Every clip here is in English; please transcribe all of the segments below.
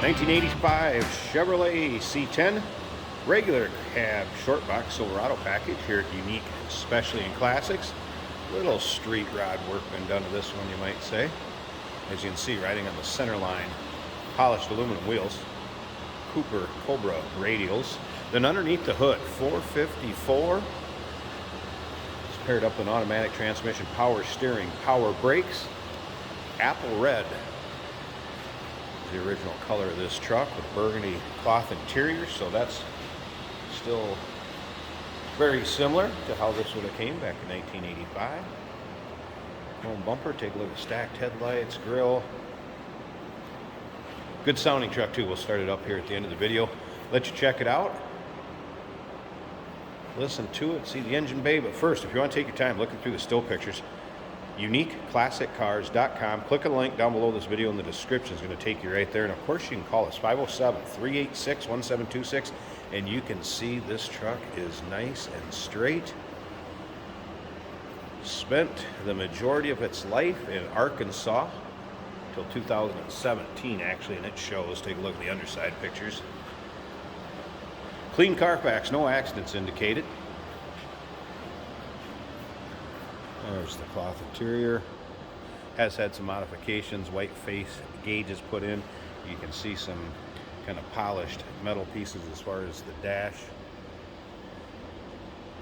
1985 Chevrolet C10 regular cab Shortbox Silverado package here at Unique Specialty and Classics. Little street rod work been done to this one, you might say. As you can see, riding on the center line, polished aluminum wheels, Cooper Cobra radials. Then underneath the hood, 454. It's paired up with an automatic transmission, power steering, power brakes, apple red. The original color of this truck with burgundy cloth interior, so that's still very similar to how this would have came back in 1985. Chrome bumper, take a look at stacked headlights, grille. Good sounding truck too. We'll start it up here at the end of the video. Let you check it out. Listen to it, see the engine bay. But first, if you want to take your time looking through the still pictures, uniqueclassiccars.com. Click on the link down below this video in the description. It's going to take you right there. And of course, you can call us 507-386-1726. And you can see this truck is nice and straight. Spent the majority of its life in Arkansas till 2017 actually, and it shows. Take a look at the underside pictures. Clean Carfax, no accidents indicated. There's the cloth interior. Has had some modifications, white face gauges put in. You can see some kind of polished metal pieces as far as the dash.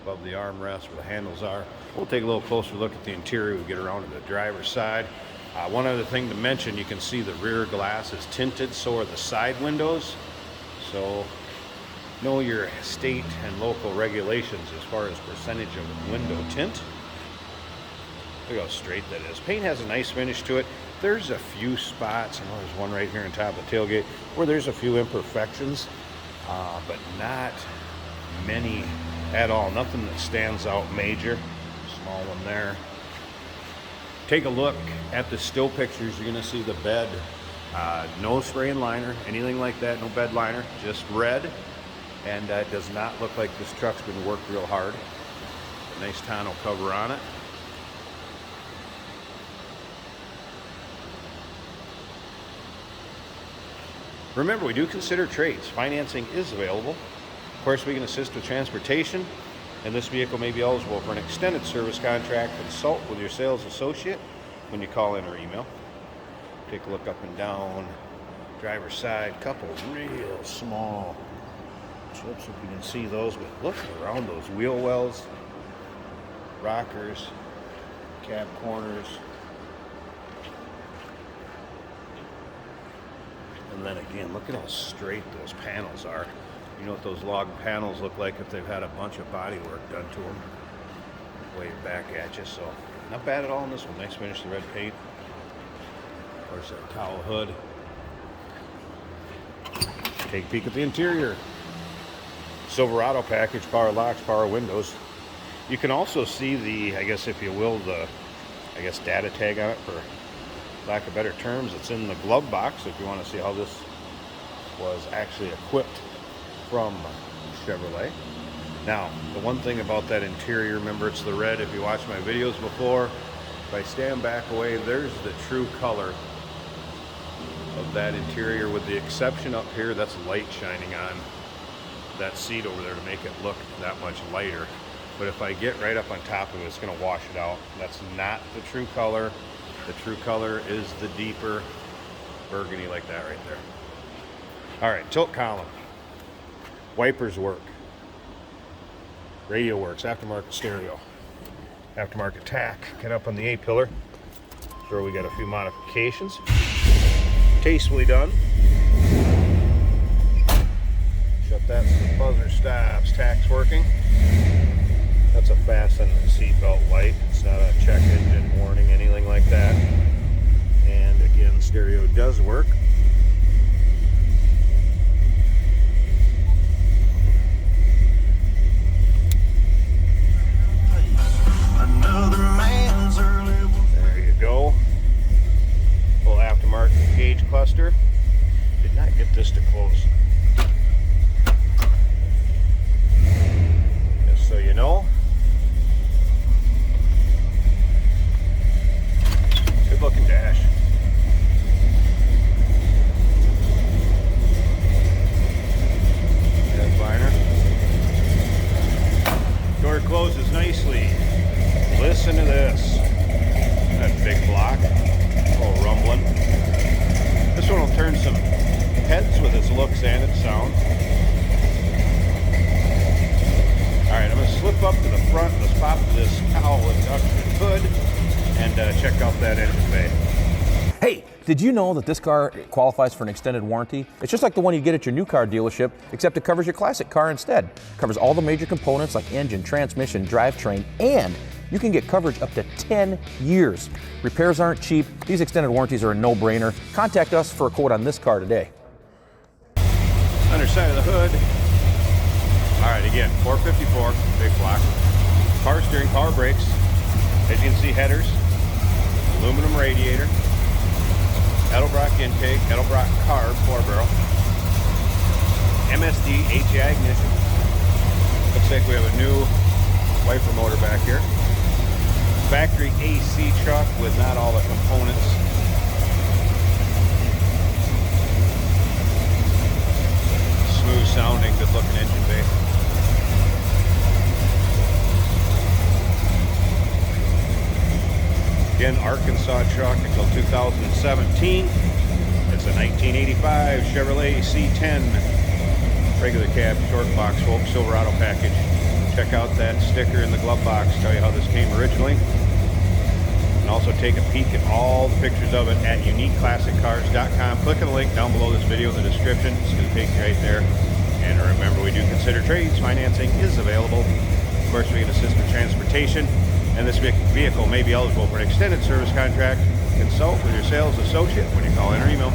Above the armrest where the handles are. We'll take a little closer look at the interior. We get around to the driver's side. One other thing to mention, you can see the rear glass is tinted, so are the side windows. So know your state and local regulations as far as percentage of window tint. Look how straight that is. Paint has a nice finish to it. There's a few spots, I know there's one right here on top of the tailgate, where there's a few imperfections, but not many at all. Nothing that stands out major. Small one there. Take a look at the still pictures. You're going to see the bed. No spray and liner, anything like that. No bed liner, just red. And it does not look like this truck's been worked real hard. A nice tonneau cover on it. Remember, we do consider trades. Financing is available. Of course, we can assist with transportation, and this vehicle may be eligible for an extended service contract. Consult with your sales associate when you call in or email. Take a look up and down. Driver's side, couple real small chips if you can see those, but look around those wheel wells, rockers, cab corners. And then again, look at how straight those panels are. You know what those log panels look like if they've had a bunch of body work done to them. Wave back at you, so not bad at all in this one. Nice finish, the red paint. Of course, that towel hood. Take a peek at the interior. Silverado package, power locks, power windows. You can also see the, I guess if you will, the, data tag on it, for lack of better terms. It's in the glove box if you want to see how this was actually equipped from Chevrolet. Now, the one thing about that interior, remember it's the red. If you watched my videos before, if I stand back away, there's the true color of that interior, with the exception up here, that's light shining on that seat over there to make it look that much lighter. But if I get right up on top of it, it's going to wash it out. That's not the true color. The true color is the deeper burgundy like that right there. All right, tilt column. Wipers work. Radio works. Aftermarket stereo. Aftermarket tack. Get up on the A-pillar. Sure, we got a few modifications. Tastefully done. Shut that so the buzzer stops. Tack's working. That's a fasten seatbelt light. It's not a check engine warning, anything like that. And again, stereo does work. There you go. Full aftermarket gauge cluster. Did not get this to close. Just so you know. Good looking dash. listen to this. That big block. A little rumbling. This one will turn some heads with its looks and its sound. Alright, I'm going to slip up to the front. Let's pop this cowl induction hood and check out that engine bay. Hey, did you know that this car qualifies for an extended warranty? It's just like the one you get at your new car dealership, except it covers your classic car instead. It covers all the major components like engine, transmission, drivetrain, and you can get coverage up to 10 years. Repairs aren't cheap. These extended warranties are a no-brainer. Contact us for a quote on this car today. Underside of the hood. All right, again, 454, big block. Power steering, power brakes. As you can see, headers, aluminum radiator, Edelbrock intake, Edelbrock carb, 4-barrel, MSD HI ignition. Looks like we have a new wiper motor back here. Factory AC truck with not all the components. Smooth sounding, good looking engine bay. Again, Arkansas truck until 2017. It's a 1985 Chevrolet C10 regular cab Shortbox folks, Silverado package. Check out that sticker in the glove box, tell you how this came originally. And also take a peek at all the pictures of it at uniqueclassiccars.com. Click on the link down below this video in the description. It's going to take you right there. And remember, we do consider trades. Financing is available. Of course, we can assist with transportation. And this vehicle may be eligible for an extended service contract. Consult with your sales associate when you call in or email.